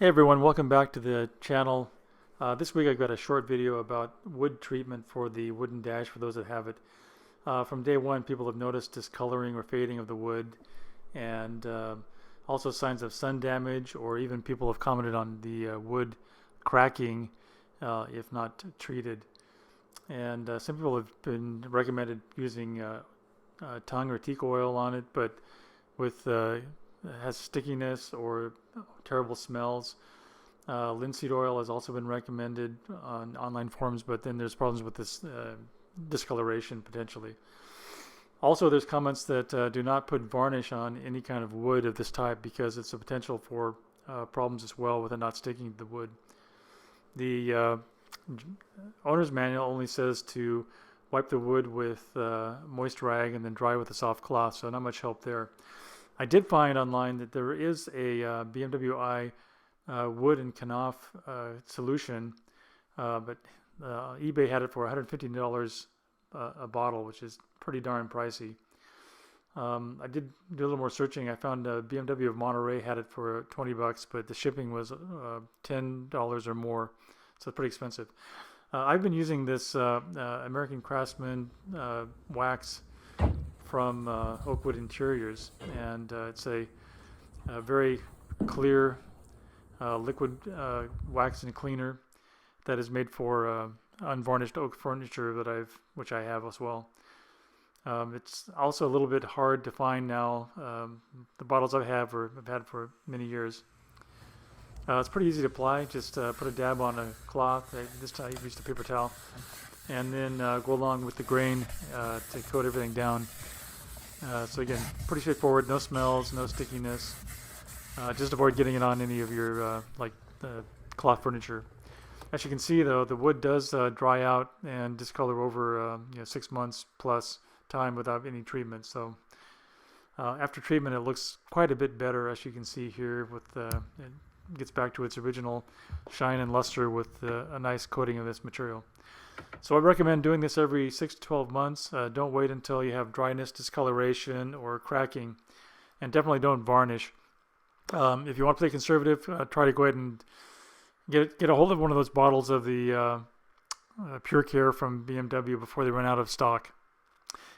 Hey everyone, welcome back to the channel. This week I've got a short video about wood treatment for the wooden dash for those that have it. From day one, people have noticed discoloring or fading of the wood, and also signs of sun damage, or even people have commented on the wood cracking if not treated. And some people have been recommended using tung or teak oil on it, but with has stickiness or terrible smells. Linseed oil has also been recommended on online forums, but then there's problems with this discoloration potentially. Also, there's comments that do not put varnish on any kind of wood of this type because it's a potential for problems as well with it not sticking to the wood. The owner's manual only says to wipe the wood with moist rag and then dry with a soft cloth, so not much help there. I did find online that there is a BMW I wood and kanaf solution, but eBay had it for $150 a bottle, which is pretty darn pricey. I did do a little more searching. I found BMW of Monterey had it for $20, but the shipping was $10 or more, so it's pretty expensive. I've been using this American Craftsman wax from Oakwood Interiors, and it's a very clear liquid wax and cleaner that is made for unvarnished oak furniture which I have as well. It's also a little bit hard to find now. The bottles I've had for many years. It's pretty easy to apply. Just put a dab on a cloth. This time I used a paper towel, and then go along with the grain to coat everything down. So again, pretty straightforward. No smells, no stickiness. Just avoid getting it on any of your cloth furniture. As you can see, though, the wood does dry out and discolor over 6 months plus time without any treatment. So after treatment, it looks quite a bit better, as you can see here. It gets back to its original shine and luster with a nice coating of this material. So I recommend doing this every 6 to 12 months. Don't wait until you have dryness, discoloration, or cracking, and definitely don't varnish. If you want to play conservative, try to go ahead and get a hold of one of those bottles of the Pure Care from BMW before they run out of stock.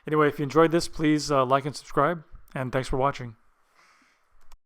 Anyway, if you enjoyed this, please like and subscribe, and thanks for watching.